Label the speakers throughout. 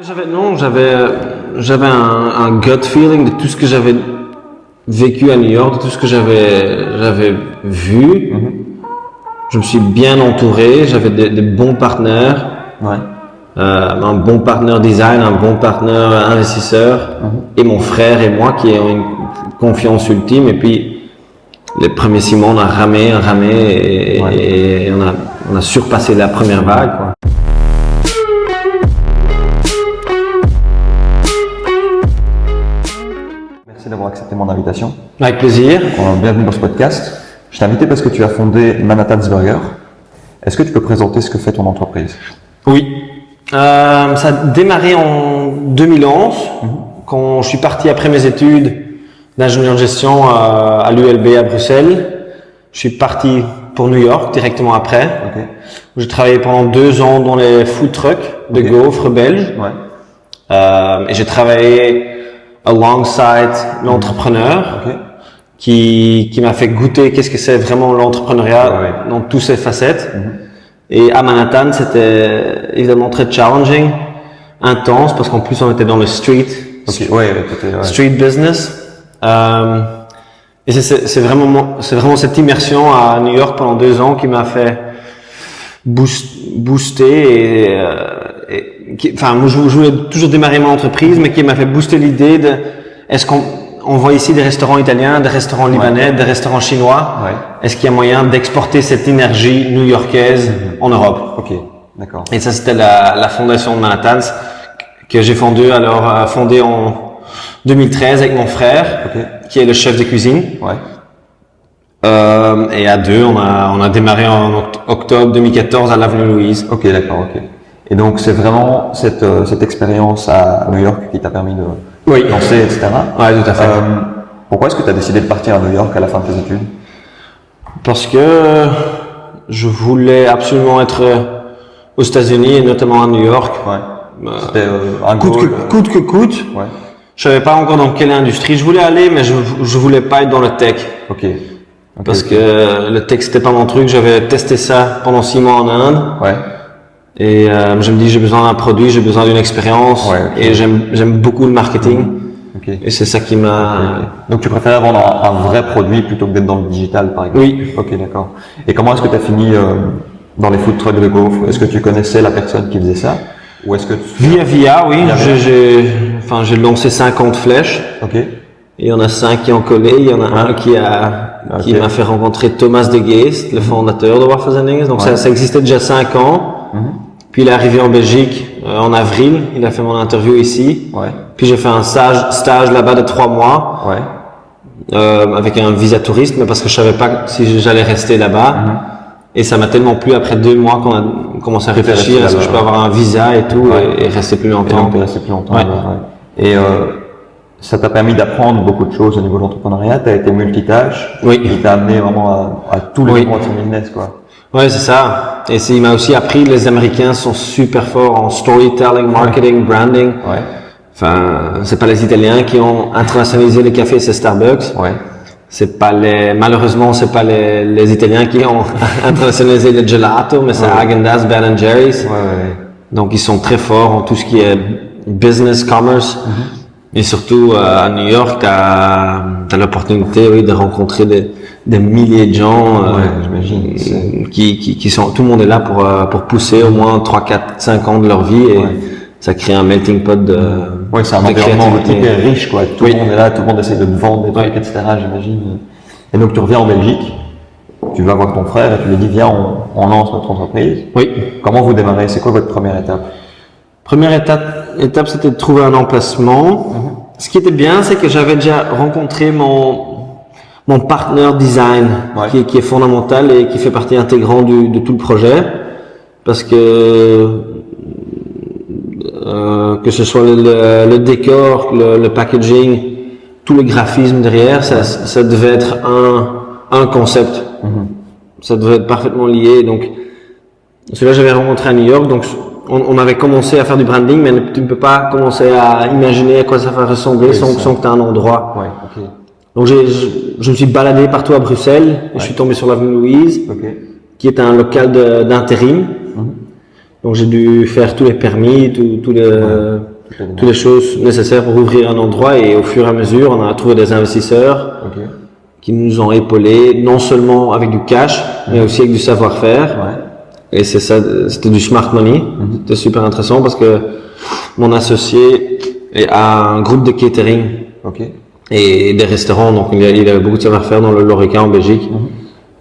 Speaker 1: J'avais un gut feeling de tout ce que j'avais vécu à New York, de tout ce que j'avais vu. Je me suis bien entouré, j'avais des bons partenaires, un bon partenaire design, un bon partenaire investisseur, et mon frère et moi qui ont une confiance ultime. Et puis les premiers 6 mois, on a ramé et on a surpassé la première vague, quoi.
Speaker 2: Merci d'avoir accepté mon invitation.
Speaker 1: Avec plaisir.
Speaker 2: Bienvenue dans ce podcast. Je t'ai invité parce que tu as fondé Manhattan's Burger. Est-ce que tu peux présenter ce que fait ton entreprise?
Speaker 1: Oui. Ça a démarré en 2011, quand je suis parti après mes études d'ingénieur de gestion à l'ULB à Bruxelles. Je suis parti pour New York directement après. Où j'ai travaillé pendant 2 ans dans les food trucks de gaufres belges. Et j'ai travaillé alongside l'entrepreneur qui m'a fait goûter qu'est-ce que c'est vraiment l'entrepreneuriat dans toutes ses facettes. Et à Manhattan, c'était évidemment très challenging, intense, parce qu'en plus on était dans le street business. Et c'est vraiment cette immersion à New York pendant 2 ans qui m'a fait booster moi je voulais toujours démarrer mon entreprise, mais qui m'a fait booster l'idée de est-ce qu'on voit ici des restaurants italiens, des restaurants libanais, des restaurants chinois. Est-ce qu'il y a moyen d'exporter cette énergie new-yorkaise en Europe?
Speaker 2: D'accord.
Speaker 1: Et ça, c'était la fondation de Manhattan's que j'ai fondée en 2013 avec mon frère, qui est le chef de cuisine. Et à 2, on a démarré en octobre 2014 à l'avenue Louise.
Speaker 2: D'accord. Et donc, c'est vraiment cette expérience à New York qui t'a permis de lancer, etc.
Speaker 1: Oui, tout à fait.
Speaker 2: Pourquoi est-ce que tu as décidé de partir à New York à la fin de tes études?
Speaker 1: Parce que je voulais absolument être aux États-Unis et notamment à New York.
Speaker 2: C'était un
Speaker 1: coûte que coûte. Je savais pas encore dans quelle industrie je voulais aller, mais je voulais pas être dans le tech. Parce que le tech c'était pas mon truc. J'avais testé ça pendant 6 mois en Inde. Et je me dis j'ai besoin d'un produit, j'ai besoin d'une expérience, et j'aime beaucoup le marketing. Et c'est ça qui m'a.
Speaker 2: Donc tu préfères vendre un vrai produit plutôt que d'être dans le digital, par exemple?
Speaker 1: Oui.
Speaker 2: D'accord. Et comment est-ce que tu as fini dans les food trucks de gaufres? Est-ce que tu connaissais la personne qui faisait ça? Ou est-ce que
Speaker 1: Via, oui. J'ai lancé 50 flèches. Et il y en a 5 qui ont collé. Il y en a un qui m'a fait rencontrer Thomas de Geest, le fondateur de Waffles & Donc ça existait déjà 5 ans. Puis il est arrivé en Belgique en avril. Il a fait mon interview ici. Puis j'ai fait un stage là-bas de 3 mois. Avec un visa touriste, mais parce que je savais pas si j'allais rester là-bas. Et ça m'a tellement plu après 2 mois qu'on a commencé à réfléchir, est-ce que je peux avoir un visa et tout, et rester plus longtemps.
Speaker 2: Et ça t'a permis d'apprendre beaucoup de choses au niveau de l'entrepreneuriat. Tu as été multitâche. Il t'a amené vraiment à tous les moments de son business, quoi.
Speaker 1: Ouais, c'est ça. Et il m'a aussi appris, les Américains sont super forts en storytelling, marketing, branding. Enfin, c'est pas les Italiens qui ont internationalisé les cafés, c'est Starbucks. Malheureusement, c'est pas les Italiens qui ont internationalisé le gelato, mais c'est Häagen-Dazs, Ben & Jerry's. Donc, ils sont très forts en tout ce qui est business, commerce. Et surtout, à New York, t'as l'opportunité, de rencontrer des milliers de gens,
Speaker 2: j'imagine.
Speaker 1: Qui sont, tout le monde est là pour pousser au moins 3, 4, 5 ans de leur vie, et ça crée un melting pot de
Speaker 2: c'est un environnement hyper riche, quoi. Tout le monde est là, tout le monde essaie de te vendre des trucs, etc., j'imagine. Et donc, tu reviens en Belgique, tu vas voir ton frère et tu lui dis, viens, on lance notre entreprise. Comment vous démarrez? C'est quoi votre première étape?
Speaker 1: Première étape, c'était de trouver un emplacement. Ce qui était bien, c'est que j'avais déjà rencontré mon partenaire design, qui est fondamental et qui fait partie intégrante de tout le projet, parce que ce soit le décor, le packaging, tout le graphisme derrière, ça devait être un concept. Ça devait être parfaitement lié. Donc, celui-là, j'avais rencontré à New York, donc on avait commencé à faire du branding, mais tu ne peux pas commencer à imaginer à quoi ça va ressembler sans que tu aies un endroit. Donc je me suis baladé partout à Bruxelles, et je suis tombé sur l'avenue Louise, qui est un local d'intérim. Donc j'ai dû faire tous les permis, toutes les choses nécessaires pour ouvrir un endroit, et au fur et à mesure, on a trouvé des investisseurs qui nous ont épaulés, non seulement avec du cash, mais aussi avec du savoir-faire. Et c'est ça, c'était du smart money. C'était super intéressant parce que mon associé a un groupe de catering et des restaurants, donc il avait beaucoup de savoir-faire dans le l'Horeca en Belgique.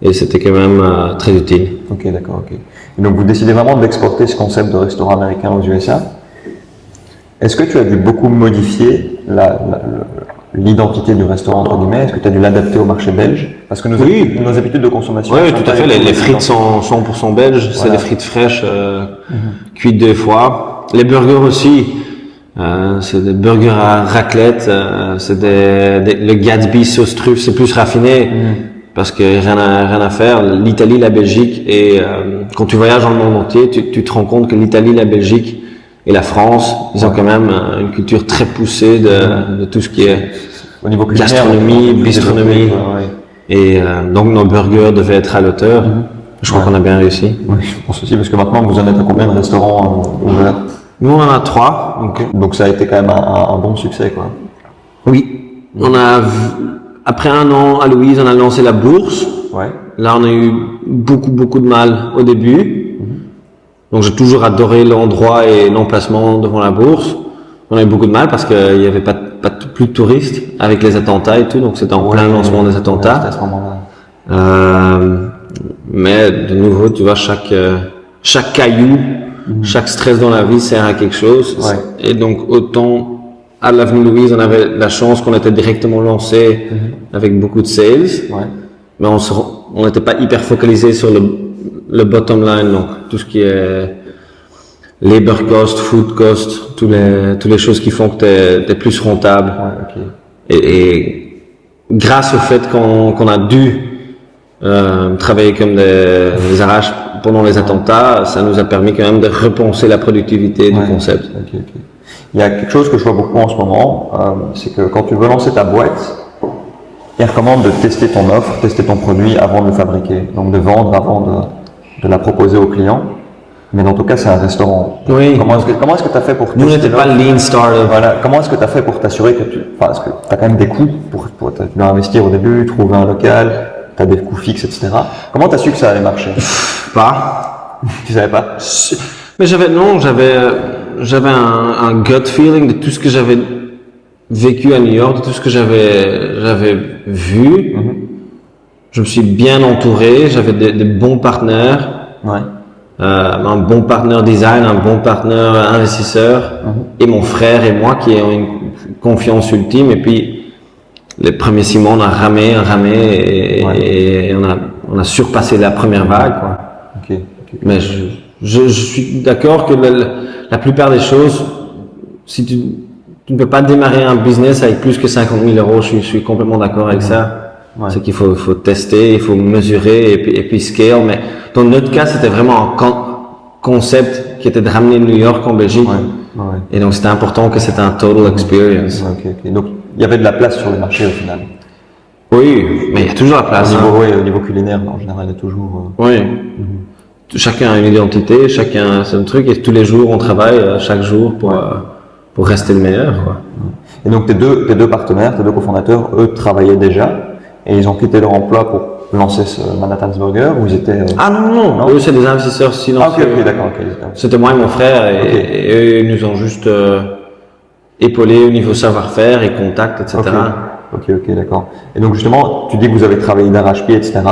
Speaker 1: Et c'était quand même très utile.
Speaker 2: Ok, d'accord, ok. Et donc vous décidez vraiment d'exporter ce concept de restaurant américain aux USA. Est-ce que tu as dû beaucoup modifier l'identité du restaurant, entre guillemets? Est-ce que tu as dû l'adapter au marché belge? Parce que nos habitudes de consommation...
Speaker 1: Oui, tout à fait. Les frites sont 100% belges. C'est des frites fraîches, cuites 2 fois. Les burgers aussi. C'est des burgers à raclette. C'est le Gatsby sauce truffe. C'est plus raffiné. Parce que rien à faire. L'Italie, la Belgique, et quand tu voyages dans le monde entier, tu te rends compte que l'Italie, la Belgique et la France, ils ont quand même une culture très poussée de tout ce qui est
Speaker 2: au niveau
Speaker 1: gastronomie, bistronomie. Et donc nos burgers devaient être à l'auteur. Je crois qu'on a bien réussi.
Speaker 2: Oui, je pense aussi, parce que maintenant vous en êtes à combien de restaurants ouverts?
Speaker 1: Nous on en a 3.
Speaker 2: Donc ça a été quand même un bon succès, quoi.
Speaker 1: Oui. On a après un an à Louise, on a lancé la bourse. Là on a eu beaucoup de mal au début. Donc j'ai toujours adoré l'endroit et l'emplacement devant la bourse. On a eu beaucoup de mal parce qu'il n'y avait plus de touristes avec les attentats et tout, donc c'était en plein lancement des attentats.
Speaker 2: À ce moment-là.
Speaker 1: Mais de nouveau, tu vois, chaque caillou, chaque stress dans la vie sert à quelque chose. Et donc autant à l'avenue Louise, on avait la chance qu'on était directement lancé avec beaucoup de sales, mais on n'était pas hyper focalisé sur le bottom line, donc tout ce qui est labor cost, food cost, toutes les choses qui font que t'es plus rentable. Et grâce au fait qu'on a dû travailler comme des arraches pendant les attentats, ça nous a permis quand même de repenser la productivité du concept.
Speaker 2: Il y a quelque chose que je vois beaucoup en ce moment, c'est que quand tu veux lancer ta boîte, ils recommandent de tester ton offre, tester ton produit avant de le fabriquer, donc de vendre avant de la proposer aux clients. Mais dans tout cas, c'est un restaurant. Comment est-ce que tu as fait pour...
Speaker 1: Nous, n'était pas lean startup.
Speaker 2: Comment est-ce que tu as fait pour t'assurer que parce que tu as quand même des coûts tu dois investir au début, trouver un local, tu as des coûts fixes, etc. Comment tu as su que ça allait marcher? Tu savais pas?
Speaker 1: Mais j'avais un gut feeling de tout ce que j'avais vécu à New York, de tout ce que j'avais vu. Je me suis bien entouré, j'avais des bons partenaires. Un bon partenaire design, un bon partenaire investisseur, et mon frère et moi qui ont une confiance ultime. Et puis les premiers 6 mois, on a ramé et on a surpassé la première vague, quoi. Mais je suis d'accord que la plupart des choses, si tu ne peux pas démarrer un business avec plus que 50 000 euros, je suis complètement d'accord avec ça. C'est qu'il faut tester, il faut mesurer et puis scale. Mais dans notre cas, c'était vraiment un concept qui était de ramener New York en Belgique. Et donc c'était important que c'était un total experience.
Speaker 2: Donc il y avait de la place sur le marché au final.
Speaker 1: Oui, mais il y a toujours la place.
Speaker 2: Au niveau culinaire, en général, il y a toujours...
Speaker 1: Chacun a une identité, chacun a son truc, et tous les jours on travaille, chaque jour pour rester le meilleur, quoi.
Speaker 2: Et donc tes deux partenaires, tes deux cofondateurs, eux travaillaient déjà et ils ont quitté leur emploi pour lancer ce Manhattan's Burger, ou ils étaient...
Speaker 1: Ah non, eux c'est des investisseurs silencieux.
Speaker 2: D'accord.
Speaker 1: C'était moi et mon frère, et eux ils nous ont juste épaulés au niveau savoir-faire et contact, etc.
Speaker 2: Ok, d'accord. Et donc justement, tu dis que vous avez travaillé d'arrache-pied, etc.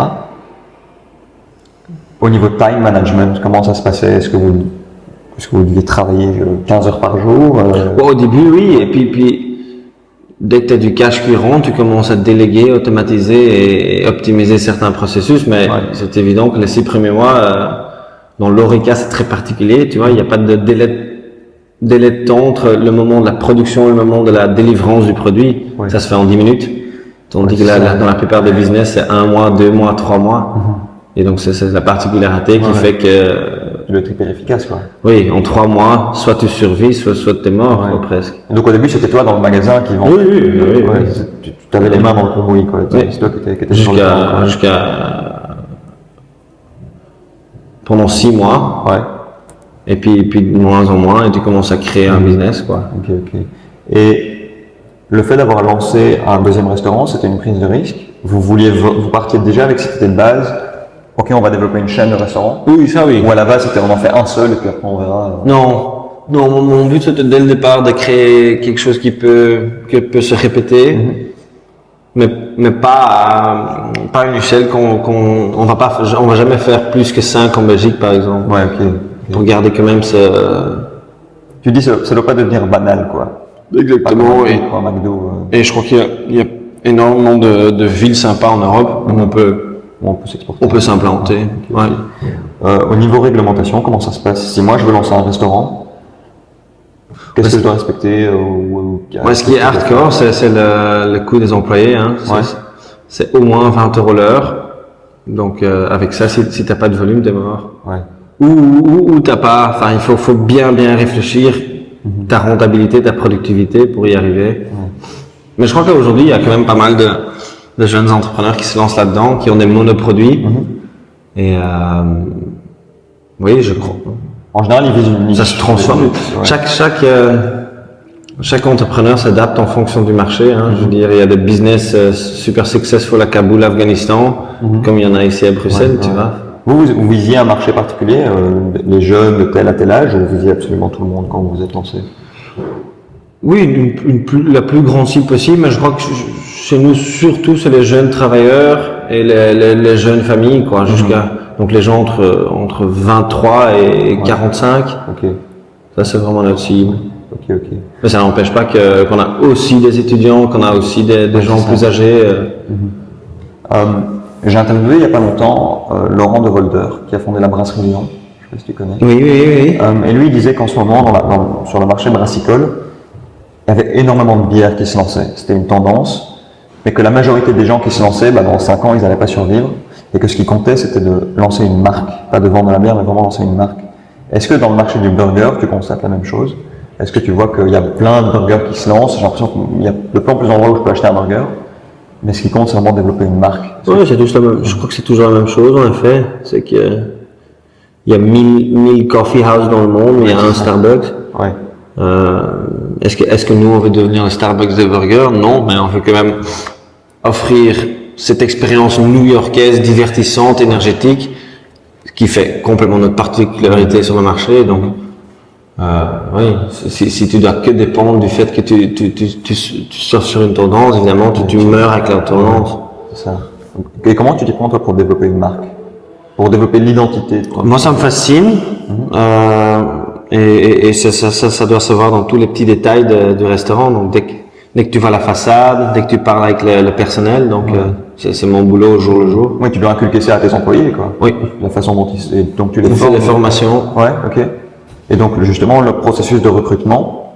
Speaker 2: Au niveau time management, comment ça se passait? Est-ce que vous deviez travailler 15 heures par jour?
Speaker 1: Au début, oui. Et puis dès que tu as du cash qui rentre, tu commences à déléguer, automatiser et optimiser certains processus. Mais c'est évident que les 6 premiers mois, dans l'Horeca, c'est très particulier. Tu vois, il n'y a pas de délai de temps entre le moment de la production et le moment de la délivrance du produit. Ça se fait en 10 minutes. Tandis que dans la plupart des business, c'est 1 mois, 2 mois, 3 mois. Et donc c'est la particularité qui fait que...
Speaker 2: Le truc est efficace, quoi.
Speaker 1: Oui, en 3 mois, soit tu survis, soit tu es mort, presque.
Speaker 2: Et donc au début, c'était toi dans le magasin qui vendait.
Speaker 1: Oui.
Speaker 2: Tu avais les mains dans le cambouis, quoi. C'est toi qui étais sur le terrain.
Speaker 1: Jusqu'à... Pendant 6 mois. Et puis de moins en moins, et tu commences à créer un business, quoi.
Speaker 2: Ok. Et le fait d'avoir lancé un deuxième restaurant, c'était une prise de risque? Vous partiez déjà avec cette idée de base, ok, on va développer une chaîne de restaurants?
Speaker 1: Oui, ça oui.
Speaker 2: Ou à la base, c'était on en fait un seul, et puis après on verra?
Speaker 1: Non, mon but c'était dès le départ de créer quelque chose qui peut se répéter, mais pas une échelle on va jamais faire plus que 5 en Belgique par exemple.
Speaker 2: Ouais, ok.
Speaker 1: Pour garder quand même ce...
Speaker 2: Tu dis ça doit pas devenir banal, quoi.
Speaker 1: Exactement.
Speaker 2: Pas un McDo,
Speaker 1: Et je crois qu'il y a énormément de villes sympas en Europe où on peut
Speaker 2: s'exporter.
Speaker 1: On peut s'implanter.
Speaker 2: Okay. Ouais. Au niveau réglementation, comment ça se passe? Si moi je veux lancer un restaurant, qu'est-ce que je dois respecter?
Speaker 1: Ce qui est hardcore, c'est le coût des employés. Hein. C'est au moins 20 € l'heure. Donc avec ça, si t'as pas de volume, t'es mort.
Speaker 2: Ouais.
Speaker 1: Ou t'as pas. Enfin, il faut bien réfléchir ta rentabilité, ta productivité pour y arriver. Mais je crois qu'aujourd'hui, il y a quand même pas mal de jeunes entrepreneurs qui se lancent là-dedans, qui ont des monoproduits. Et oui, je crois.
Speaker 2: En général, ils visent une niche.
Speaker 1: Ça se transforme. Chaque entrepreneur s'adapte en fonction du marché. Hein. Je veux dire, il y a des business super successful à Kaboul, Afghanistan, comme il y en a ici à Bruxelles, tu vois.
Speaker 2: Vous visiez un marché particulier, les jeunes de tel à tel âge, ou vous visiez absolument tout le monde quand vous êtes lancé?
Speaker 1: Oui, la plus grande cible possible, mais je crois que chez nous, surtout, c'est les jeunes travailleurs et les jeunes familles, quoi, donc les gens entre 23 et 45.
Speaker 2: Ok.
Speaker 1: Ça, c'est vraiment notre cible.
Speaker 2: Ok.
Speaker 1: Mais ça n'empêche pas qu'on a aussi des étudiants, qu'on a aussi des gens plus âgés.
Speaker 2: J'ai interviewé il n'y a pas longtemps Laurent de Volder, qui a fondé la brasserie Lyon. Je sais pas si tu connais.
Speaker 1: Oui.
Speaker 2: Et lui, il disait qu'en ce moment, sur le marché brassicole, il y avait énormément de bières qui se lançaient. C'était une tendance, mais que la majorité des gens qui se lançaient, dans 5 ans, ils n'allaient pas survivre. Et que ce qui comptait, c'était de lancer une marque. Pas de vendre la bière, mais vraiment lancer une marque. Est-ce que dans le marché du burger, tu constates la même chose? Est-ce que tu vois qu'il y a plein de burgers qui se lancent? J'ai l'impression qu'il y a de plus en plus d'endroits où je peux acheter un burger. Mais ce qui compte, c'est vraiment développer une marque.
Speaker 1: Oui, je crois que c'est toujours la même chose, en effet. C'est qu'il y a 1000 coffee house dans le monde, mais il y a un Starbucks.
Speaker 2: Ouais.
Speaker 1: Est-ce que nous, on veut devenir le Starbucks des burgers? Non, mais on veut quand même offrir cette expérience new-yorkaise, divertissante, énergétique, qui fait complètement notre particularité sur le marché. Donc, oui, si tu dois que dépendre du fait que tu surfes sur une tendance, évidemment, tu meurs avec la tendance.
Speaker 2: C'est ça. Et comment tu t'y prends, toi, pour développer une marque? Pour développer l'identité?
Speaker 1: Moi, ça me fascine. Et ça doit se voir dans tous les petits détails du restaurant. Donc, dès que tu vois la façade, dès que tu parles avec le personnel, donc c'est mon boulot au jour le jour.
Speaker 2: Oui, tu dois inculquer ça à tes employés, quoi.
Speaker 1: Oui.
Speaker 2: La façon dont donc tu les
Speaker 1: formes.
Speaker 2: On
Speaker 1: fait des formations.
Speaker 2: Ouais, ok. Et donc, justement, le processus de recrutement,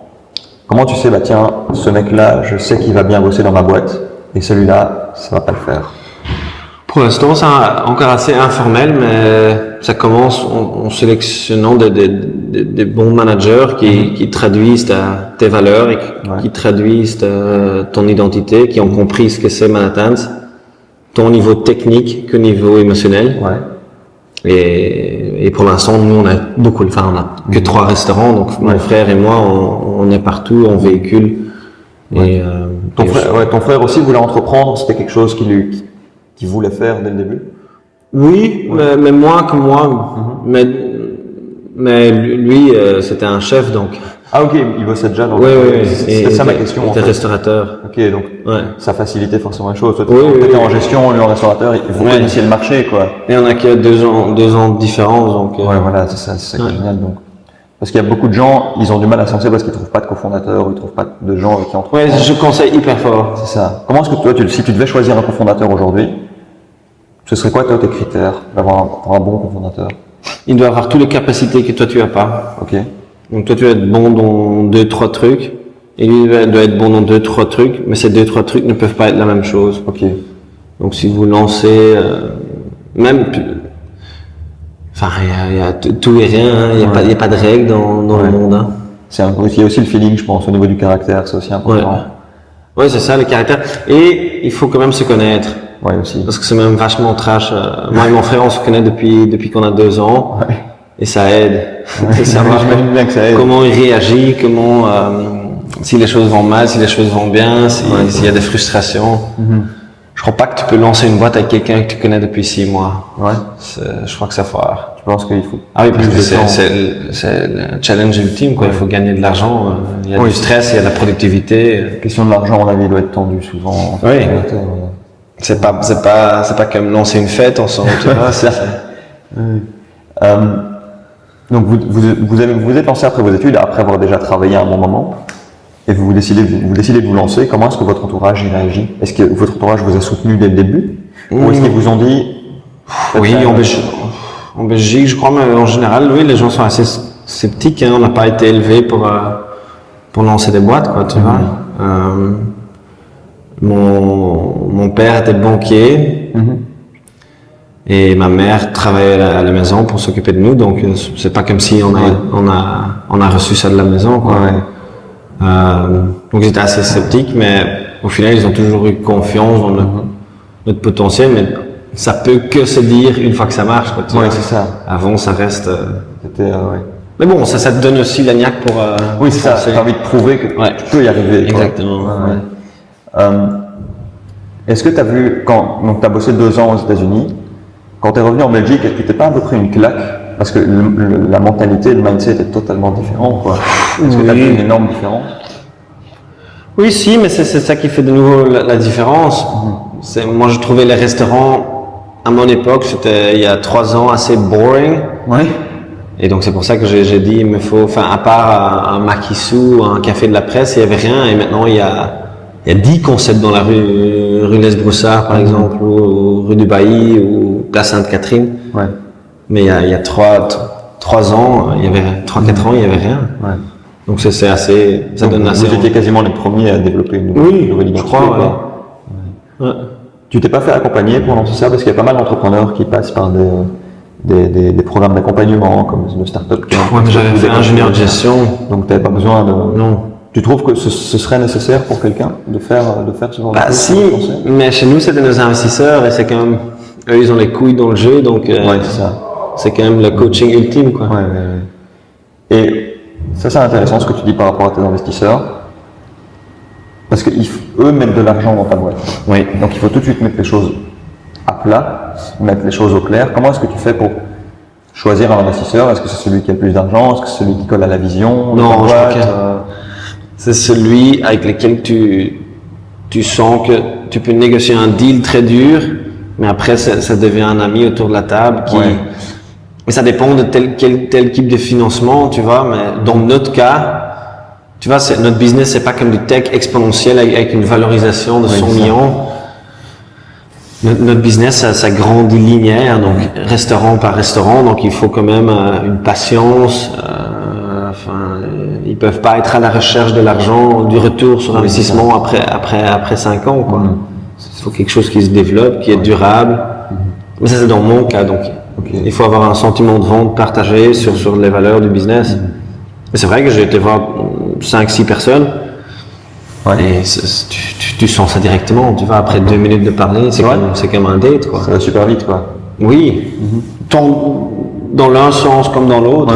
Speaker 2: comment tu sais, tiens, ce mec-là, je sais qu'il va bien bosser dans ma boîte, et celui-là, ça va pas le faire?
Speaker 1: Pour l'instant, c'est encore assez informel, mais ça commence en sélectionnant des bons managers qui traduisent tes valeurs et qui traduisent ton identité, qui ont compris ce que c'est Manhattan, ton niveau technique que niveau émotionnel.
Speaker 2: Ouais.
Speaker 1: Et pour l'instant, nous, on a que 3 restaurants, donc mon frère et moi, on est partout, on véhicule.
Speaker 2: Et ton frère aussi voulait entreprendre, c'était quelque chose qu'il voulait faire dès le début? Oui,
Speaker 1: mais moins que moi. Mais lui, c'était un chef, donc.
Speaker 2: Ah ok, il bossait déjà dans.
Speaker 1: Oui.
Speaker 2: C'était ça ma question.
Speaker 1: Il était restaurateur.
Speaker 2: Ok, donc ça facilitait forcément les choses. Toi,
Speaker 1: tu
Speaker 2: étais en gestion, lui en restaurateur, vous connaissiez le marché, quoi.
Speaker 1: Et on a que 2 ans de différence, donc.
Speaker 2: Ouais, voilà, c'est ça qui est génial, donc. Parce qu'il y a beaucoup de gens, ils ont du mal à se lancer parce qu'ils trouvent pas de cofondateur, ou ils trouvent pas de gens qui entreprennent.
Speaker 1: Ouais, je conseille hyper fort.
Speaker 2: C'est ça. Comment est-ce que toi, si tu devais choisir un cofondateur aujourd'hui, ce serait quoi, toi, tes critères d'avoir un bon cofondateur?
Speaker 1: Il doit avoir toutes les capacités que toi, tu as pas.
Speaker 2: Ok.
Speaker 1: Donc toi, tu dois être bon dans 2-3 trucs, et lui doit être bon dans 2-3 trucs, mais ces 2-3 trucs ne peuvent pas être la même chose.
Speaker 2: Ok.
Speaker 1: Donc si vous lancez, même, enfin, il y a tout et rien, il y a pas de règles dans le monde. Hein.
Speaker 2: Il y a aussi le feeling, je pense, au niveau du caractère, c'est aussi important.
Speaker 1: Ouais, c'est ça, le caractère. Et il faut quand même se connaître.
Speaker 2: Ouais, aussi.
Speaker 1: Parce que c'est même vachement trash. Moi et mon frère, on se connaît depuis qu'on a 2 ans.
Speaker 2: Ouais.
Speaker 1: Et ça aide de savoir
Speaker 2: bien que ça aide.
Speaker 1: comment il réagit, comment, si les choses vont mal, si les choses vont bien, s'il y a des frustrations. Je crois pas que tu peux lancer une boîte avec quelqu'un que tu connais depuis 6 mois.
Speaker 2: Ouais.
Speaker 1: Je crois que ça foire.
Speaker 2: Tu penses qu'il faut?
Speaker 1: Ah oui, parce que c'est le challenge ultime, quoi. Il faut gagner de l'argent. Il y a du stress, il y a de la productivité.
Speaker 2: La question de l'argent, à mon avis, doit être tendue souvent.
Speaker 1: Oui. C'est pas comme lancer une fête ensemble, tu vois.
Speaker 2: Donc vous êtes lancé après vos études, après avoir déjà travaillé un bon moment, et vous décidez de vous lancer. Comment est-ce que votre entourage y réagit? Est-ce que votre entourage vous a soutenu dès le début? Ou est-ce qu'ils vous ont dit...
Speaker 1: Oui, en Belgique, je crois, mais en général, oui, les gens sont assez sceptiques. Hein. On n'a pas été élevés pour lancer des boîtes, quoi, tu vois. Mon père était banquier. Et ma mère travaillait à la maison pour s'occuper de nous, donc c'est pas comme si on a reçu ça de la maison, quoi. Donc j'étais assez sceptique, mais au final ils ont toujours eu confiance dans notre potentiel, mais ça peut que se dire une fois que ça marche, quoi.
Speaker 2: Ouais, c'est ça.
Speaker 1: Avant ça reste.
Speaker 2: Ouais.
Speaker 1: Mais bon, ça te donne aussi la niaque pour.
Speaker 2: Oui, c'est ça. T'as envie de prouver que tu peux y arriver.
Speaker 1: Exactement.
Speaker 2: Est-ce que tu as vu donc tu as bossé 2 ans aux États-Unis? Quand tu es revenu en Belgique, est-ce que tu t'es pas un peu pris une claque? Parce que la mentalité, le mindset est totalement différent, quoi. Est-ce que tu as vu une énorme différence?
Speaker 1: Oui, si, mais c'est ça qui fait de nouveau la différence. Moi, je trouvais les restaurants, à mon époque, c'était il y a 3 ans, assez boring.
Speaker 2: Ouais.
Speaker 1: Et donc, c'est pour ça que j'ai dit, il me faut, à part un makissou, un café de la presse, il n'y avait rien. Et maintenant, il y a 10 concepts dans la rue Les-Broussards, par exemple, ou rue du Bailly, ou place Sainte-Catherine.
Speaker 2: Ouais.
Speaker 1: Mais il y a 3 ans, 3-4 ans, il n'y avait rien.
Speaker 2: Ouais.
Speaker 1: Donc c'est assez, ça
Speaker 2: donc,
Speaker 1: donne assez.
Speaker 2: Vous étiez quasiment les premiers à développer une nouvelle identité.
Speaker 1: Je crois, ouais.
Speaker 2: Tu t'es pas fait accompagner pour lancer ça? Parce qu'il y a pas mal d'entrepreneurs qui passent par des programmes d'accompagnement, comme le Startup Camp.
Speaker 1: Ouais, mais j'avais fait ingénieur de gestion.
Speaker 2: Donc tu n'avais pas besoin de...
Speaker 1: Non.
Speaker 2: Tu trouves que ce serait nécessaire pour quelqu'un de faire ce genre de choses?
Speaker 1: Si, mais chez nous c'était nos investisseurs et c'est quand même, eux ils ont les couilles dans le jeu, donc
Speaker 2: ouais, c'est ça.
Speaker 1: C'est quand même le coaching ultime, quoi.
Speaker 2: Ouais. Et ça c'est intéressant ce que tu dis par rapport à tes investisseurs, parce qu'eux mettent de l'argent dans ta boîte.
Speaker 1: Oui.
Speaker 2: Donc il faut tout de suite mettre les choses à plat, mettre les choses au clair. Comment est-ce que tu fais pour choisir un investisseur? Est-ce que c'est celui qui a le plus d'argent? Est-ce que c'est celui qui colle à la vision?
Speaker 1: Non, je crois que c'est celui avec lequel tu sens que tu peux négocier un deal très dur, mais après ça devient un ami autour de la table qui...
Speaker 2: Ouais.
Speaker 1: Mais ça dépend de tel type de financement, tu vois, mais dans notre cas, tu vois, notre business, c'est pas comme du tech exponentiel avec une valorisation de 100 millions. Notre business, ça grandit linéaire, donc restaurant par restaurant, donc il faut quand même une patience. Ils peuvent pas être à la recherche de l'argent, du retour sur investissement après 5 ans, quoi. Il faut quelque chose qui se développe, qui est durable. Mais ça, c'est dans mon cas, donc. Il faut avoir un sentiment de vente partagé sur les valeurs du business. Mais c'est vrai que j'ai été voir 5-6 personnes. Et tu sens ça directement, tu vois, après 2 minutes de parler, c'est comme un date, quoi.
Speaker 2: Ça va super vite, quoi.
Speaker 1: Oui. Tant dans l'un sens comme dans l'autre.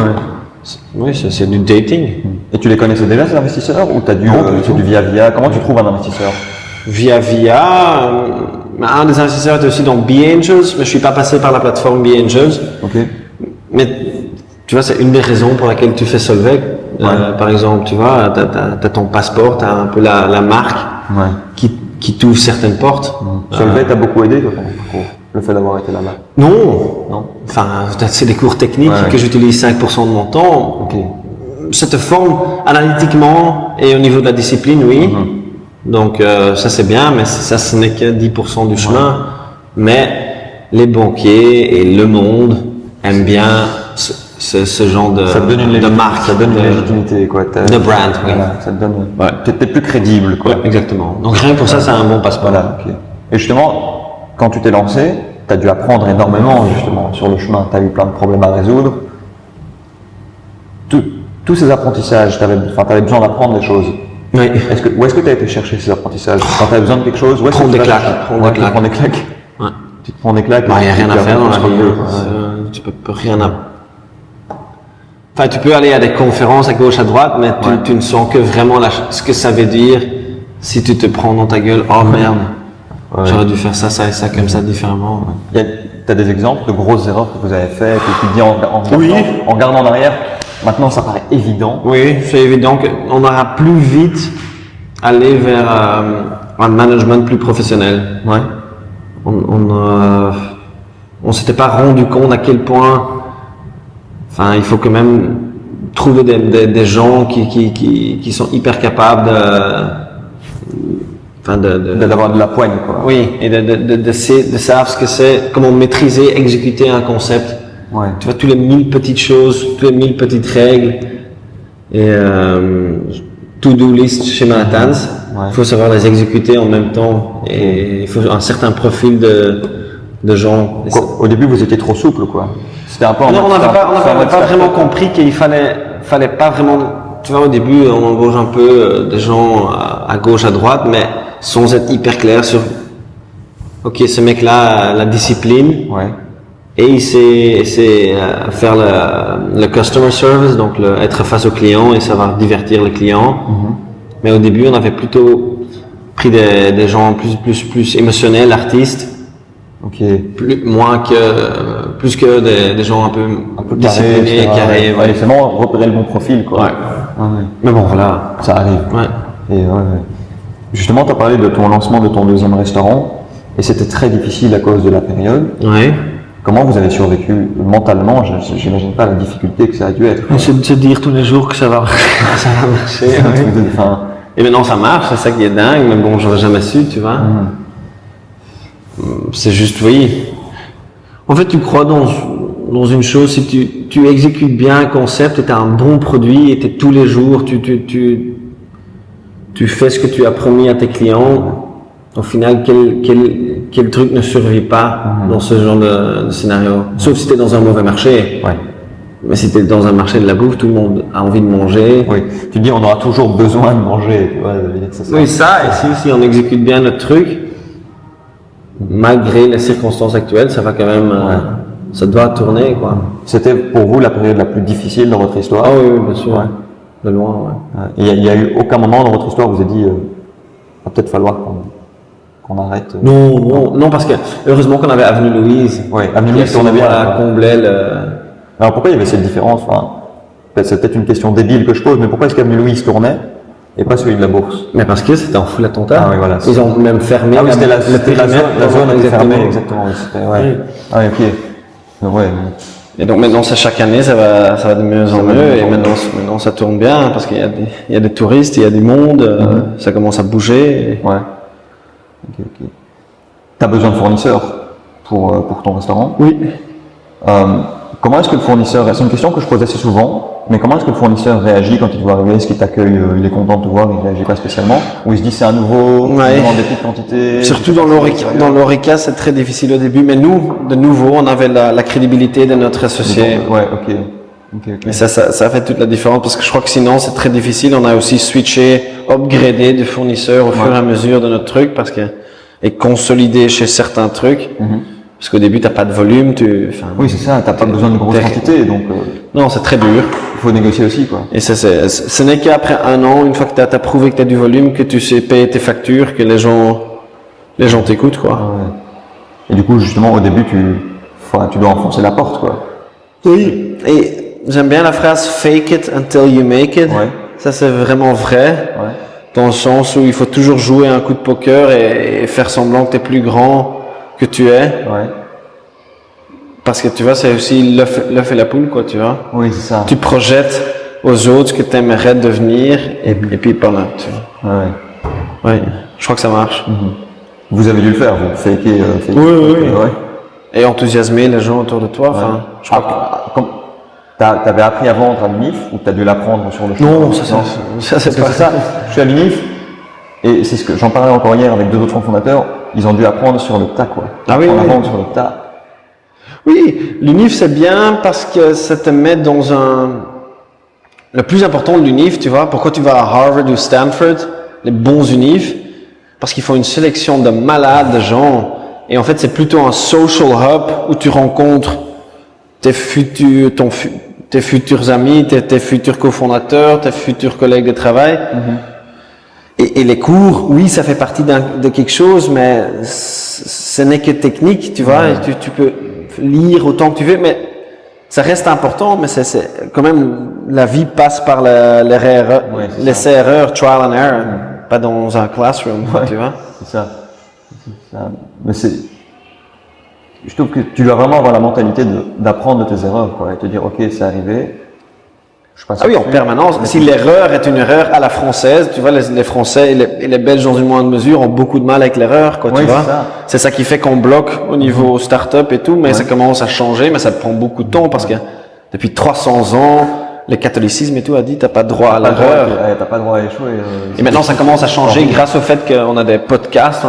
Speaker 1: Oui, c'est du dating.
Speaker 2: Et tu les connaissais déjà, ces investisseurs, ou t'as dû, c'est du via? Comment tu trouves un investisseur?
Speaker 1: Via. Un des investisseurs était aussi dans B-Angels, mais je suis pas passé par la plateforme B-Angels. Mais tu vois, c'est une des raisons pour laquelle tu fais Solvay. Par exemple, tu vois, t'as ton passeport, t'as un peu la marque qui t'ouvre certaines portes.
Speaker 2: Solvay t'a beaucoup aidé, toi, le fait d'avoir été là-bas?
Speaker 1: Non. Enfin, c'est des cours techniques que j'utilise 5% de mon temps. Ça te forme analytiquement et au niveau de la discipline, oui. Donc ça c'est bien, mais ça ce n'est que 10% du chemin. Mais les banquiers et le monde aiment bien ce genre de marque.
Speaker 2: Ça donne une légitimité, quoi.
Speaker 1: De brand, oui.
Speaker 2: Voilà, ça te donne... T'es plus crédible, quoi.
Speaker 1: Exactement. Donc rien que pour ça, c'est un bon passeport.
Speaker 2: Voilà, Et justement, quand tu t'es lancé, tu as dû apprendre énormément, justement, sur le chemin. Tu as eu plein de problèmes à résoudre. Tous ces apprentissages, tu avais besoin d'apprendre des choses.
Speaker 1: Oui.
Speaker 2: Où est-ce que tu as été chercher ces apprentissages? Quand tu as besoin de quelque chose, où est-ce que
Speaker 1: tu vas
Speaker 2: prendre des claques? Tu te prends des claques.
Speaker 1: Il n'y a rien à faire dans la vie. Tu peux rien Enfin, tu peux aller à des conférences à gauche, à droite, mais tu ne sens que vraiment ce que ça veut dire si tu te prends dans ta gueule. Oh merde, j'aurais dû faire ça, ça et ça comme ça différemment.
Speaker 2: T'as des exemples de grosses erreurs que vous avez faites, que tu te dis en gardant en arrière, maintenant ça paraît évident.
Speaker 1: Oui, c'est évident qu'on aura plus vite aller vers un management plus professionnel.
Speaker 2: Ouais.
Speaker 1: On s'était pas rendu compte à quel point, enfin, il faut quand même trouver des gens qui sont hyper capables
Speaker 2: d'avoir de la poigne, quoi.
Speaker 1: Oui, et de savoir ce que c'est, comment maîtriser, exécuter un concept.
Speaker 2: Ouais.
Speaker 1: Tu vois, tous les 1000 petites choses, toutes les 1000 petites règles, et to-do list chez Manhattan. Il faut savoir les exécuter en même temps, et il faut un certain profil de gens.
Speaker 2: Au début, vous étiez trop souple, quoi. C'était un peu.
Speaker 1: Non, on n'avait pas vraiment compris qu'il fallait pas vraiment. Tu vois, au début, on embauche un peu des gens à gauche, à droite, mais sans être hyper clair sur. Ok, ce mec-là a la discipline.
Speaker 2: Ouais.
Speaker 1: Et il sait faire le customer service, donc être face au client et savoir divertir le client. Mais au début, on avait plutôt pris des gens plus émotionnels, artistes.
Speaker 2: Ok.
Speaker 1: Plus que des gens un peu disciplinés, carrés.
Speaker 2: Ouais, c'est vraiment repérer le bon profil, quoi.
Speaker 1: Ouais. Mais bon, voilà.
Speaker 2: Ça arrive.
Speaker 1: Ouais.
Speaker 2: Et justement, tu as parlé de ton lancement de ton deuxième restaurant, et c'était très difficile à cause de la période.
Speaker 1: Ouais.
Speaker 2: Comment vous avez survécu mentalement? J'imagine pas la difficulté que ça a dû être.
Speaker 1: C'est de se dire tous les jours que ça va marcher. Et maintenant ça marche, c'est ça qui est dingue, mais bon, j'aurais jamais su, tu vois. C'est juste, oui. En fait, tu crois dans une chose, si tu exécutes bien un concept et tu as un bon produit et tous les jours, tu fais ce que tu as promis à tes clients, au final, quel truc ne survit pas dans ce genre de scénario? Sauf si tu es dans un mauvais marché.
Speaker 2: Ouais.
Speaker 1: Mais si tu es dans un marché de la bouffe, tout le monde a envie de manger.
Speaker 2: Oui. Tu te dis, on aura toujours besoin de manger. Tu vois,
Speaker 1: oui, ça, et si on exécute bien notre truc, malgré les circonstances actuelles, ça va quand même, ça doit tourner, quoi.
Speaker 2: C'était pour vous la période la plus difficile dans votre histoire?
Speaker 1: Ah oui, bien sûr. Ouais. De loin,
Speaker 2: ouais. Il n'y a eu aucun moment dans votre histoire où vous vous avez dit, va peut-être falloir qu'on arrête.
Speaker 1: Non, parce que heureusement qu'on avait Avenue Louise.
Speaker 2: Oui, Avenue Louise tournait bien.
Speaker 1: Comblait le.
Speaker 2: Alors pourquoi il y avait cette différence? Enfin, c'est peut-être une question débile que je pose, mais pourquoi est-ce qu'Avenue Louise tournait et pas celui de la Bourse?
Speaker 1: Mais parce que c'était en full attentat.
Speaker 2: Ah oui, voilà.
Speaker 1: Ils ont même fermé.
Speaker 2: Ah oui, c'était la zone était fermée, exactement. Ouais. Ah oui, ok. Donc, ouais.
Speaker 1: Et donc maintenant, c'est chaque année, ça va de mieux en mieux, et maintenant ça tourne bien parce qu'il y a des touristes, il y a du monde, ça commence à bouger.
Speaker 2: Ouais. Ok. T'as besoin de fournisseurs pour ton restaurant?
Speaker 1: Oui.
Speaker 2: Comment est-ce que le fournisseur, c'est une question que je pose assez souvent, mais comment est-ce que le fournisseur réagit quand il te voit arriver? Est-ce qu'il t'accueille, il est content de te voir, il réagit pas spécialement? Ou il se dit c'est un nouveau, il demande des petites quantités?
Speaker 1: Surtout dans l'Orica, c'est très difficile au début, mais nous, de nouveau, on avait la crédibilité de notre associé.
Speaker 2: Ouais, ok.
Speaker 1: Et ça fait toute la différence, parce que je crois que sinon c'est très difficile. On a aussi switché, upgradé de fournisseurs au fur et à mesure de notre truc, et consolidé chez certains trucs. Parce qu'au début, t'as pas de volume,
Speaker 2: oui, c'est ça, t'as pas besoin de grosses quantités, donc.
Speaker 1: Non, c'est très dur.
Speaker 2: Il faut négocier aussi, quoi.
Speaker 1: Et ce n'est qu'après un an, une fois que t'as prouvé que t'as du volume, que tu sais payer tes factures, que les gens t'écoutent, quoi.
Speaker 2: Ouais. Et du coup, justement, au début, tu dois enfoncer la porte, quoi.
Speaker 1: Oui. Et j'aime bien la phrase fake it until you make it.
Speaker 2: Ouais.
Speaker 1: Ça, c'est vraiment vrai.
Speaker 2: Ouais.
Speaker 1: Dans le sens où il faut toujours jouer un coup de poker et faire semblant que t'es plus grand que tu es.
Speaker 2: Ouais.
Speaker 1: Parce que tu vois, c'est aussi l'œuf et la poule, quoi, tu vois.
Speaker 2: Oui, c'est ça.
Speaker 1: Tu projettes aux autres ce que tu aimerais devenir, et puis par là, tu vois.
Speaker 2: Ouais.
Speaker 1: Oui, je crois que ça marche.
Speaker 2: Vous avez dû le faire, vous faker.
Speaker 1: Oui. Ouais. Et enthousiasmer les gens autour de toi. Enfin, je crois
Speaker 2: t'avais appris à vendre à l'UNIF ou t'as dû l'apprendre sur le chemin?
Speaker 1: Non, ça c'est pas
Speaker 2: ça. Je suis à l'UNIF et c'est ce que j'en parlais encore hier avec deux autres fondateurs. Ils ont dû apprendre sur le tas, quoi.
Speaker 1: Ah oui.
Speaker 2: Apprendre sur le tas.
Speaker 1: Oui, l'UNIF c'est bien parce que ça te met dans le plus important de l'UNIF, tu vois. Pourquoi tu vas à Harvard ou Stanford, les bons UNIF? Parce qu'ils font une sélection de malades, de gens. Et en fait, c'est plutôt un social hub où tu rencontres tes futurs, tes futurs amis, tes futurs cofondateurs, tes futurs collègues de travail. Et les cours, oui, ça fait partie de quelque chose, mais ce n'est que technique, tu vois. Et tu peux lire autant que tu veux, mais ça reste important. Mais c'est quand même, la vie passe par l'essai-erreur, trial and error, pas dans un classroom, tu vois.
Speaker 2: C'est ça. Mais je trouve que tu dois vraiment avoir la mentalité d'apprendre de tes erreurs, quoi, et te dire, ok, c'est arrivé.
Speaker 1: Ah oui, en permanence. Si l'erreur est une erreur à la française, tu vois, les Français et les Belges dans une moindre mesure ont beaucoup de mal avec l'erreur, quoi, tu vois. C'est ça qui fait qu'on bloque au niveau start-up et tout, mais ça commence à changer, mais ça prend beaucoup de temps parce que depuis 300 ans, le catholicisme et tout a dit t'as pas droit à l'erreur.
Speaker 2: T'as pas droit à échouer.
Speaker 1: Et maintenant ça commence à changer grâce au fait qu'on a des podcasts,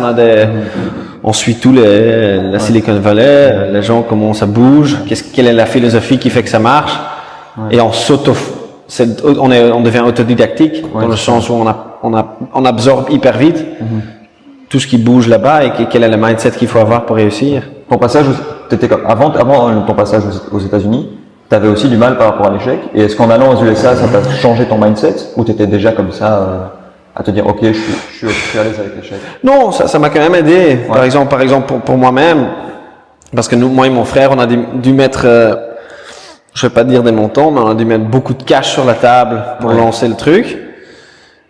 Speaker 1: on suit tout la Silicon Valley, les gens comment ça bouge, quelle est la philosophie qui fait que ça marche, et on devient autodidactique dans le sens où on absorbe hyper vite tout ce qui bouge là-bas et quel est le mindset qu'il faut avoir pour réussir.
Speaker 2: Ton passage, avant ton passage aux États-Unis, tu avais aussi du mal par rapport à l'échec. Et est-ce qu'en allant aux USA, ça t'a changé ton mindset, ou tu étais déjà comme ça à te dire ok, je suis à l'aise avec l'échec?
Speaker 1: Non, ça m'a quand même aidé. Par exemple pour moi-même, parce que moi et mon frère, on a dû mettre, je vais pas dire des montants, mais on a dû mettre beaucoup de cash sur la table pour lancer le truc.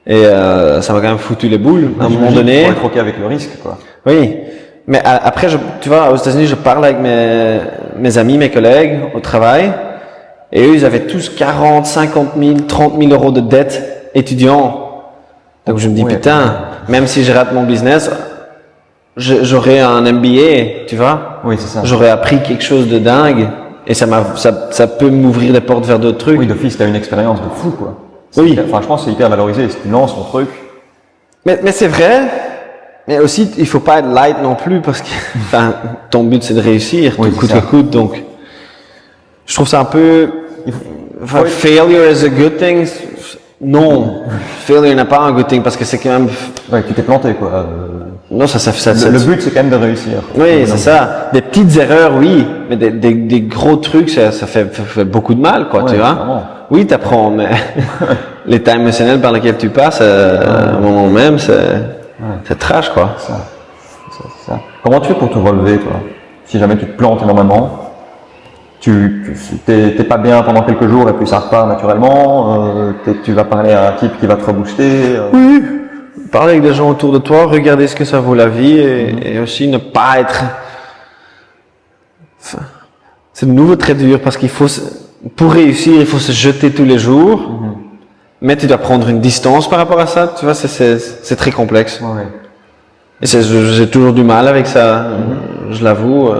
Speaker 1: Et ça m'a quand même foutu les boules à un moment donné.
Speaker 2: Pour être ok avec le risque, quoi.
Speaker 1: Oui. Mais après, tu vois, aux États-Unis, je parle avec mes amis, mes collègues au travail, et eux, ils avaient tous 40, 50 000, 30 000 euros de dettes étudiants. Donc je me dis, putain, même si je rate mon business, j'aurais un MBA, tu vois.
Speaker 2: Oui, c'est ça.
Speaker 1: J'aurais appris quelque chose de dingue, et ça peut m'ouvrir des portes vers d'autres trucs.
Speaker 2: Oui, d'office, t'as une expérience de fou, quoi.
Speaker 1: Oui.
Speaker 2: Enfin, je pense que c'est hyper valorisé, si tu lances ton truc.
Speaker 1: Mais c'est vrai. Mais aussi, il faut pas être light non plus parce que, enfin, ton but c'est de réussir, tout coûte que coûte. Donc, je trouve ça un peu, failure is a good thing. Non, failure n'est pas un good thing parce que c'est quand même.
Speaker 2: Ouais, tu t'es planté, quoi.
Speaker 1: Non, ça.
Speaker 2: Le but c'est quand même de réussir.
Speaker 1: Oui, c'est ça. Des petites erreurs, oui, mais des gros trucs, ça fait beaucoup de mal, quoi, tu vois. Vraiment. Oui, t'apprends, mais l'état émotionnel par lequel tu passes, au moment même, c'est trash, quoi.
Speaker 2: C'est ça. Comment tu fais pour te relever, toi? Si jamais tu te plantes énormément, t'es pas bien pendant quelques jours et puis ça repart naturellement, tu vas parler à un type qui va te rebooster.
Speaker 1: Oui, parler avec des gens autour de toi, regarder ce que ça vaut la vie et aussi ne pas être... Enfin, c'est de nouveau très dur parce qu'il faut... Pour réussir, il faut se jeter tous les jours, mais tu dois prendre une distance par rapport à ça, tu vois, c'est très complexe.
Speaker 2: Ouais.
Speaker 1: Et j'ai toujours du mal avec ça, je l'avoue.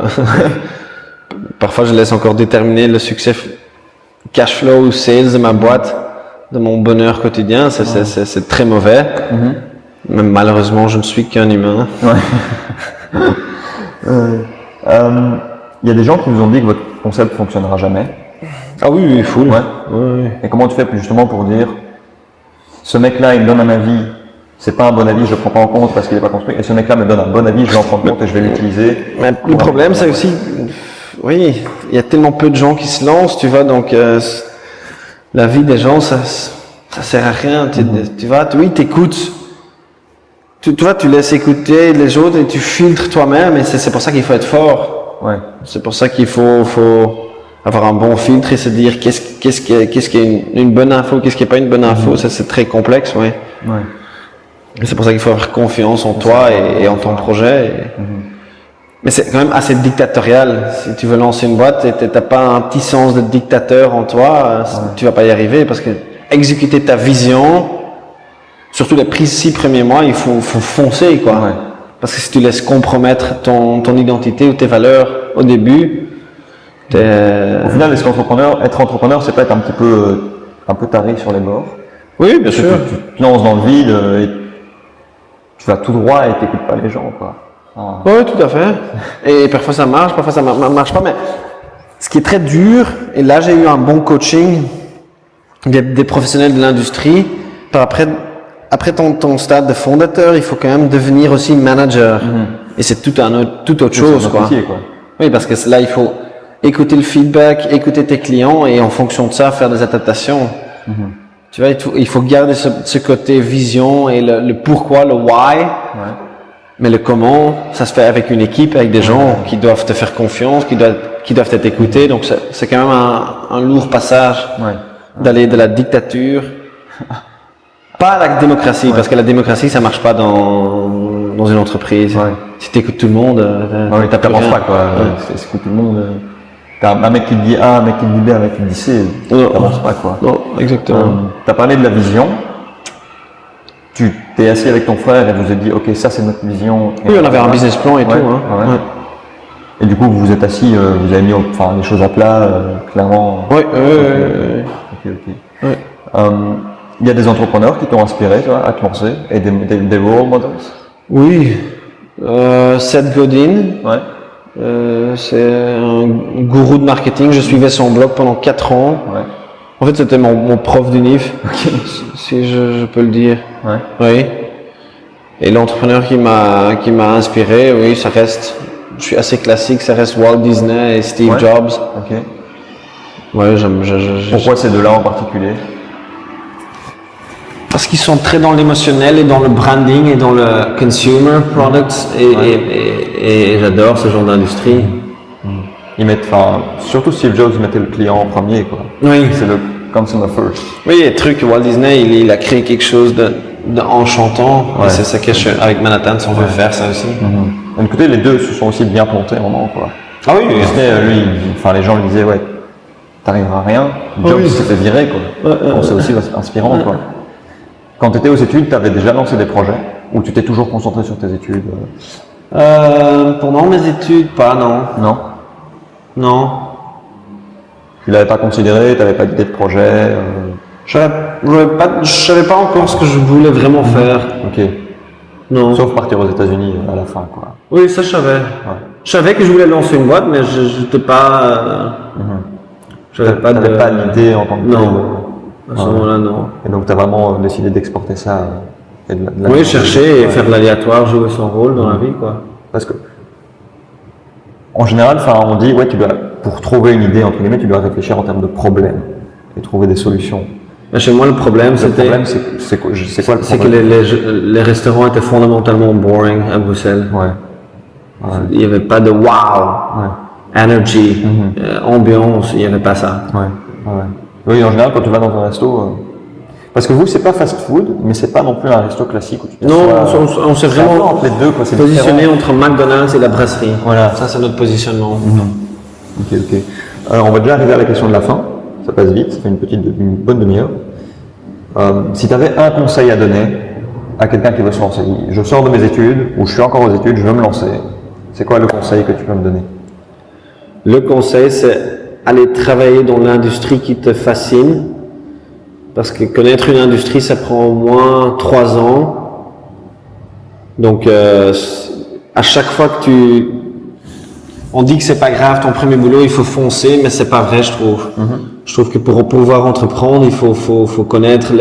Speaker 1: Parfois, je laisse encore déterminer le succès cash flow ou sales de ma boîte, de mon bonheur quotidien, c'est très mauvais. Mais malheureusement, je ne suis qu'un humain.
Speaker 2: Il y a des gens qui nous ont dit que votre concept ne fonctionnera jamais.
Speaker 1: Ah oui, full.
Speaker 2: Ouais. Et comment tu fais justement pour dire, ce mec-là, il me donne un avis, c'est pas un bon avis, je le prends pas en compte parce qu'il n'est pas construit, et ce mec-là me donne un bon avis, je vais en prendre compte et je vais l'utiliser.
Speaker 1: Mais le problème, c'est aussi, oui, il y a tellement peu de gens qui se lancent, tu vois, donc la vie des gens, ça sert à rien. Tu vois, oui, t'écoutes. Tu vois, tu laisses écouter les autres et tu filtres toi-même, et c'est pour ça qu'il faut être fort.
Speaker 2: Ouais.
Speaker 1: C'est pour ça qu'il faut avoir un bon filtre et se dire qu'est-ce qui est une bonne info, qu'est-ce qui est pas une bonne info. Ça, c'est très complexe, ouais. C'est pour ça qu'il faut avoir confiance en toi et en ton projet. Mais c'est quand même assez dictatorial. Si tu veux lancer une boîte et t'as pas un petit sens de dictateur en toi, tu vas pas y arriver parce que exécuter ta vision, surtout les 6 premiers mois, il faut foncer, quoi. Parce que si tu laisses compromettre ton identité ou tes valeurs au début,
Speaker 2: au final, être entrepreneur, c'est pas être un peu taré sur les bords.
Speaker 1: Oui, bien sûr.
Speaker 2: Tu te lances dans le vide et tu vas tout droit et t'écoutes pas les gens, quoi.
Speaker 1: Oui, tout à fait. Et parfois ça marche, parfois ça marche pas. Mais ce qui est très dur, et là j'ai eu un bon coaching des professionnels de l'industrie. Après ton stade de fondateur, il faut quand même devenir aussi manager. Et c'est tout autre chose, quoi.
Speaker 2: Métier, quoi.
Speaker 1: Oui, parce que là il faut écouter le feedback, écouter tes clients et en fonction de ça, faire des adaptations. Tu vois, il faut garder ce côté vision et le pourquoi, le why. Mais le comment, ça se fait avec une équipe, avec des gens qui doivent te faire confiance, qui doivent être écoutés. Donc c'est quand même un lourd passage d'aller de la dictature, pas à la démocratie, parce que la démocratie ça marche pas dans une entreprise. Si tu écoutes tout le monde,
Speaker 2: t'avances pas quoi. Si tu écoutes tout le monde, t'as un mec qui te dit A, un mec qui te dit B, un mec qui te dit C, t'avances pas quoi.
Speaker 1: Non, exactement.
Speaker 2: T'as parlé de la vision. Tu t'es assis avec ton frère et vous avez dit ok, ça c'est notre vision.
Speaker 1: Oui, on avait un business plan et tout.
Speaker 2: Et du coup vous vous êtes assis, vous avez mis les choses à plat, clairement.
Speaker 1: Oui.
Speaker 2: Il y a des entrepreneurs qui t'ont inspiré à te lancer et des role models.
Speaker 1: Oui, Seth Godin. C'est un gourou de marketing. Je suivais son blog pendant 4 ans. En fait, c'était mon prof d'UNIF, si je peux le dire. Oui. Et l'entrepreneur qui m'a inspiré, oui, ça reste, je suis assez classique, ça reste Walt Disney et Steve Jobs. Ouais,
Speaker 2: Pourquoi ces deux-là en particulier?
Speaker 1: Parce qu'ils sont très dans l'émotionnel et dans le branding et dans le consumer products et j'adore ce genre d'industrie.
Speaker 2: Ils mettent, surtout Steve Jobs, ils mettaient le client en premier, quoi.
Speaker 1: Oui.
Speaker 2: C'est le consumer first.
Speaker 1: Oui, le truc, Walt Disney, il a créé quelque chose d'enchantant. Et c'est ça avec Manhattan, si on veut faire ça aussi.
Speaker 2: D'un côté, les deux se sont aussi bien plantés, vraiment, quoi.
Speaker 1: Ah oui.
Speaker 2: Disney, lui, les gens lui disaient, ouais, t'arriveras à rien. Jobs s'est fait virer, quoi. C'est aussi inspirant, quoi. Quand tu étais aux études, tu avais déjà lancé des projets ou tu t'es toujours concentré sur tes études?
Speaker 1: Pendant mes études, pas, non. Non.
Speaker 2: Tu l'avais pas considéré, tu n'avais pas d'idée de projet?
Speaker 1: Je savais pas encore ce que je voulais vraiment faire.
Speaker 2: Ok.
Speaker 1: Non.
Speaker 2: Sauf partir aux États-Unis à la fin, quoi.
Speaker 1: Oui, ça je savais. Je savais que je voulais lancer une boîte, mais je n'étais pas. J'avais pas
Speaker 2: l'idée en tant que telle.
Speaker 1: Non. À ce moment-là, non.
Speaker 2: Et donc tu as vraiment décidé d'exporter ça
Speaker 1: oui, chercher et faire l'aléatoire, jouer son rôle dans la vie, quoi.
Speaker 2: Parce que en général, on dit pour trouver une idée entre guillemets, tu dois réfléchir en termes de problèmes et trouver des solutions.
Speaker 1: Mais chez moi, le problème, c'est quoi le problème? C'est que les restaurants étaient fondamentalement boring à Bruxelles. Il n'y avait pas de wow, energy, ambiance, il n'y avait pas ça.
Speaker 2: Oui, en général, quand tu vas dans un resto, parce que vous, c'est pas fast food, mais c'est pas non plus un resto classique où tu
Speaker 1: on s'est vraiment
Speaker 2: entre les deux, quoi.
Speaker 1: Positionné entre McDonald's et la brasserie. Voilà, ça c'est notre positionnement.
Speaker 2: Ok. On va déjà arriver à la question de la fin. Ça passe vite, ça fait une bonne demi-heure. Si tu avais un conseil à donner à quelqu'un qui veut se lancer, je sors de mes études ou je suis encore aux études, je veux me lancer. C'est quoi le conseil que tu peux me donner?
Speaker 1: Le conseil, c'est aller travailler dans l'industrie qui te fascine, parce que connaître une industrie, ça prend au moins 3 ans. Donc, à chaque fois que on dit que c'est pas grave ton premier boulot, il faut foncer, mais c'est pas vrai, je trouve. Je trouve que pour pouvoir entreprendre, il faut connaître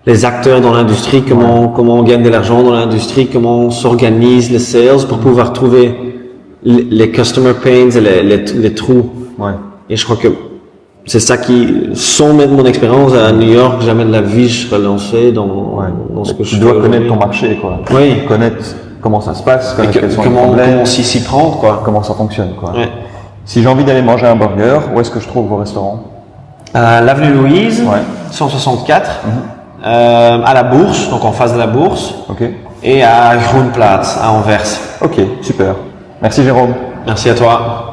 Speaker 1: les acteurs dans l'industrie, comment on gagne de l'argent dans l'industrie, comment on s'organise les sales pour pouvoir trouver les customer pains et les trous. Et je crois que c'est ça qui, sans mettre mon expérience à New York, jamais de la vie je serais lancé dans ce que je fais.
Speaker 2: Tu dois connaître ton marché, quoi. Connaître comment ça se passe,
Speaker 1: comment s'y prendre, quoi.
Speaker 2: Comment ça fonctionne, quoi. Si j'ai envie d'aller manger un burger, où est-ce que je trouve vos restaurants?
Speaker 1: L'avenue Louise, 164, à la Bourse, donc en face de la Bourse, et à Groenplaats, à Anvers.
Speaker 2: Ok, super. Merci Jérôme.
Speaker 1: Merci à toi.